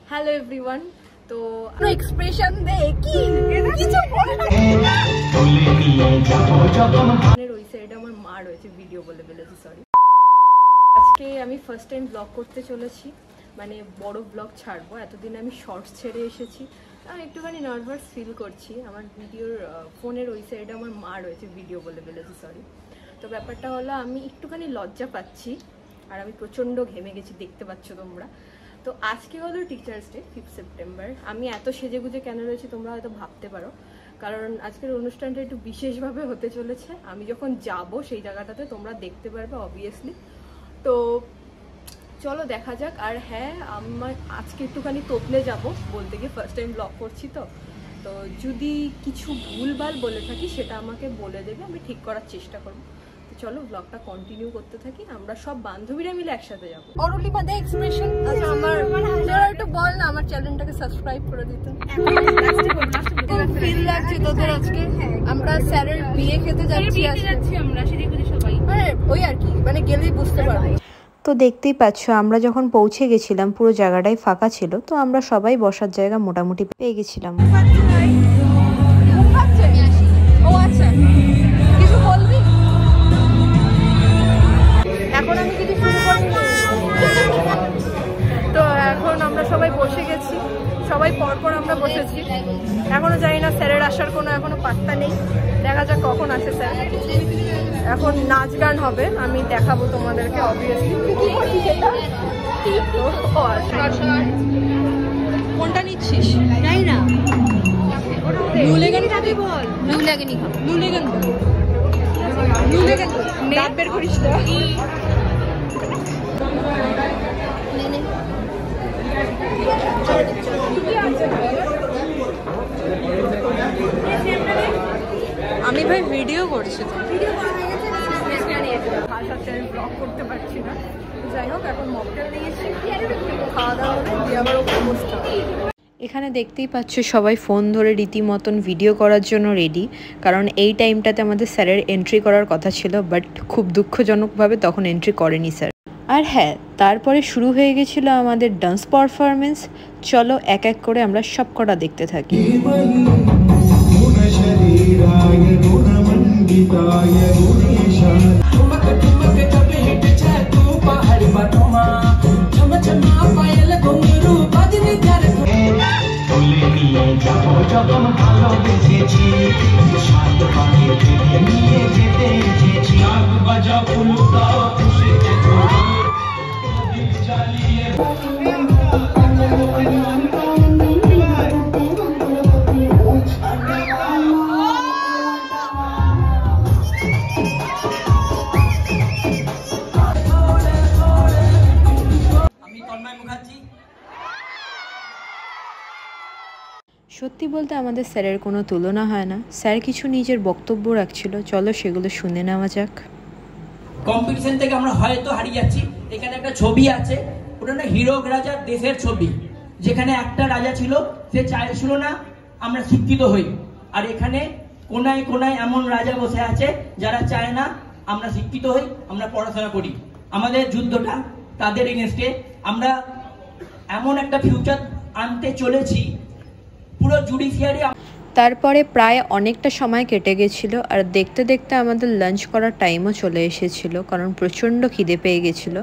Hello everyone. তো expression দে কি কিছু ওই সাইডে আমার মা রয়েছে, ভিডিও বলে ফেলেছি, সরি। আজকে আমি ফার্স্ট টাইম ব্লগ করতে চলেছি, মানে বড় ব্লগ ছাড়বো। এতদিন আমি শর্টস ছেড়ে এসেছি, আমি একটুখানি নার্ভাস ফিল করছি। আমার ভিডিওর ফোনের ওই সাইডে আমার মা রয়েছে, ভিডিও বলে ফেলেছি, সরি। তো ব্যাপারটা হলো আমি একটুখানি লজ্জা পাচ্ছি, আর আমি প্রচণ্ড ঘেমে গেছি, দেখতে পাচ্ছ তোমরা। তো আজকে হলো টিচার্স ডে, 5 সেপ্টেম্বর। আমি এত সেজেগুজে কেন রয়েছি তোমরা হয়তো ভাবতে পারো, কারণ আজকের অনুষ্ঠানটা একটু বিশেষভাবে হতে চলেছে। আমি যখন যাব সেই জায়গাটাতে তোমরা দেখতে পারবে অবভিয়াসলি। তো চলো দেখা যাক। আর হ্যাঁ, আমার আজকে একটুখানি তোতলে যাব, বলতে গিয়ে ফার্স্ট টাইম ব্লগ করছি। তো যদি কিছু ভুলভাল বলে থাকি সেটা আমাকে বলে দেবে, আমি ঠিক করার চেষ্টা করবো। চলো ব্লগটা কন্টিনিউ করতে থাকি, আমরা সব বান্ধবীরা মিলে একসাথে যাবো। অরুলিমা দে এক্সপ্রেশন। আচ্ছা আমার একটু বল না, আমার চ্যানেলটাকে সাবস্ক্রাইব করে দিতে। ফিল লাগছে তোদের আজকে? আমরা স্যারের বিয়ে খেতে যাচ্ছি আমরা, সবাই ওই আর কি, মানে গেলেই বুঝতে পারবো। তো দেখতেই পাচ্ছ, আমরা যখন পৌঁছে গেছিলাম পুরো জায়গাটাই ফাঁকা ছিল, তো আমরা সবাই বসার জায়গা মোটামুটি পেয়ে গেছিলাম। কিছু বলবি? এখন আমি কিছু শুরু করি। তো এখন আমরা সবাই বসে গেছি, সবাই পরপর আমরা বসেছি। এখনো জানি না স্যারের আসার কোনো এখনো পাত্তা নেই, দেখা যাক কখন আসে স্যার। এখন নাচ গান হবে, আমি দেখাবো তোমাদেরকে অবভিয়াসলি। কোনটা নিচ্ছিস? তাই না, লুলেগান খাবি? বল লুলেগানই খাবো। লুলেগান লুলেগান দাঁত বের করিস না। আমি ভাই ভিডিও করছি, তো ব্লগ করতে পারছি না। যাই হোক, এখন মকটেল নিয়েছি, খাওয়া দাওয়া দিয়ে আবার অবস্থা। এখানে দেখতেই পাচ্ছ সবাই ফোন ধরে রীতিমতন ভিডিও করার জন্য রেডি, কারণ এই টাইমটাতে আমাদের স্যারের এন্ট্রি করার কথা ছিল, বাট খুব দুঃখজনকভাবে তখন এন্ট্রি করেনি স্যার। আর হ্যাঁ, তারপরে শুরু হয়ে গেছিলো আমাদের ডান্স পারফরমেন্স। চলো এক এক করে আমরা সব কটা দেখতে থাকি। সত্যি বলতে আমাদের স্যারের কোনো তুলনা হয় না। স্যার কিছু নিজের বক্তব্য রাখছিল, চলো সেগুলো শুনে নেওয়া যাক। কম্পিটিশন থেকে আমরা হয়তো হারিয়ে যাচ্ছি। এখানে একটা ছবি আছে, ওটা না হীরক রাজার দেশের ছবি, যেখানে একটা রাজা ছিল, সে চাইছিল না আমরা শিক্ষিত হই। আর এখানে কোনায় কোনায় এমন রাজা বসে আছে যারা চায় না আমরা শিক্ষিত হই, আমরা পড়াশোনা করি। আমাদের যুদ্ধটা তাদের এগেইনস্টে। আমরা এমন একটা ফিউচার আনতে চলেছি, পুরো জুডিশিয়ারি। তারপরে প্রায় অনেকটা সময় কেটে গেছিল, আর দেখতে দেখতে আমাদের লাঞ্চ করার টাইমও চলে এসেছিল, কারণ প্রচণ্ড খিদে পেয়ে গেছিলো।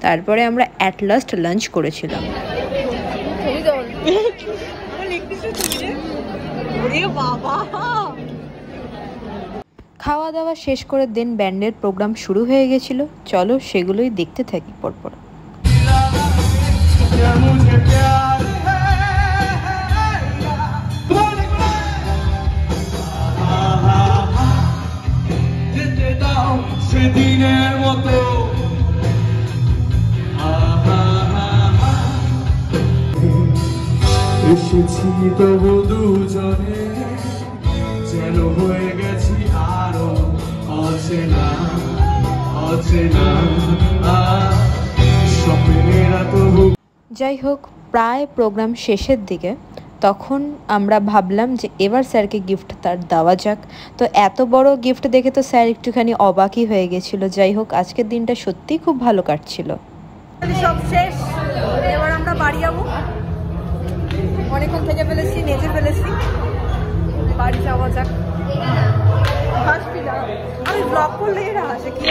তারপরে আমরা অ্যাট লাস্ট লাঞ্চ করেছিলাম। খাওয়া দাওয়া শেষ করে দেন ব্যান্ডের প্রোগ্রাম শুরু হয়ে গেছিল। চলো সেগুলোই দেখতে থাকি পরপর। সেদিনের মতো এসেছি তবু দুজনে, যেন হয়ে গেছি আরো অচেনা অচেনা স্বপ্নেরা তবু। যাই হোক, প্রায় প্রোগ্রাম শেষের দিকে, তখন আমরা ভাবলাম যে এবার স্যারকে গিফট তার দেওয়া যাক। তো এত বড় গিফট দেখে তো স্যার একটুখানি অবাকই হয়ে গেছিল। যাই হোক, আজকের দিনটা সত্যিই খুব ভালো কাটছিল। সব শেষ, এবার আমরা বাড়ি যাবো। অনেকক্ষণ থেকে ফেলেছি, নেচে ফেলেছি, বাড়ি যাওয়া যাক। হাসবি না, আমি ব্লগ করলে এরা হাসে কি?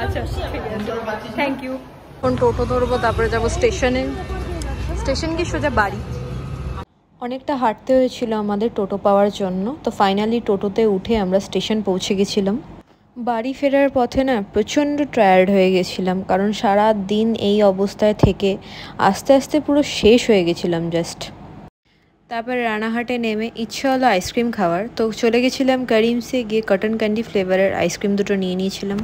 আচ্ছা ঠিক আছে, থ্যাংক ইউ। এখন টোটো ধরবো, তারপরে যাবো স্টেশনে। স্টেশন কি সোজা বাড়ি? অনেকটা হাঁটতে হয়েছিল আমাদের টোটো পাওয়ার জন্য, তো ফাইনালি টোটোতে উঠে আমরা স্টেশন পৌঁছে গেছিলাম। বাড়ি ফেরার পথে না প্রচণ্ড টায়ার্ড হয়ে গেছিলাম, কারণ সারা দিন এই অবস্থায় থেকে আস্তে আস্তে পুরো শেষ হয়ে গেছিলাম জাস্ট। তারপরে রানাঘাটে নেমে ইচ্ছে হলো আইসক্রিম খাওয়ার, তো চলে গেছিলাম করিমসে, গিয়ে কটন ক্যান্ডি ফ্লেভারের আইসক্রিম দুটো নিয়ে নিয়েছিলাম।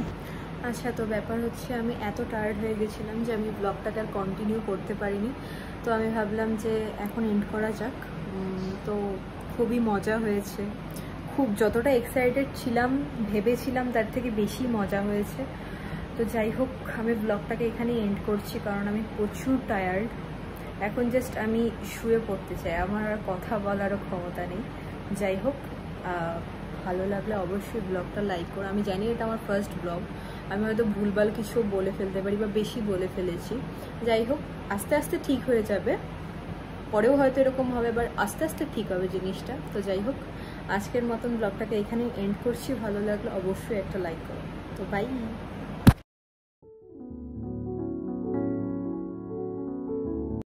আচ্ছা, তো ব্যাপার হচ্ছে আমি এত টায়ার্ড হয়ে গেছিলাম যে আমি ব্লগটাকে আর কন্টিনিউ করতে পারিনি। তো আমি ভাবলাম যে এখন এন্ড করা যাক। তো খুবই মজা হয়েছে, খুব যতটা এক্সাইটেড ছিলাম ভেবেছিলাম তার থেকে বেশি মজা হয়েছে। তো যাই হোক, আমি ব্লগটাকে এখানেই এন্ড করছি, কারণ আমি প্রচুর টায়ার্ড। এখন জাস্ট আমি শুয়ে পড়তে চাই, আমার আর কথা বলারও ক্ষমতা নেই। যাই হোক, ভালো লাগলে অবশ্যই ব্লগটা লাইক করো। আমি জানি এটা আমার ফার্স্ট ব্লগ, আমি হয়তো ভুলভাল কিছু বলে ফেলতে পারি বা বেশি বলে ফেলেছি। যাই হোক, আস্তে আস্তে ঠিক হয়ে যাবে, পরেও হয়তো এরকম হবে, বাট আস্তে আস্তে ঠিক হবে জিনিসটা। তো যাই হোক, আজকের মতন ব্লগটাকে এখানেই এন্ড করছি। ভালো লাগলে অবশ্যই একটা লাইক করো। তো বাই।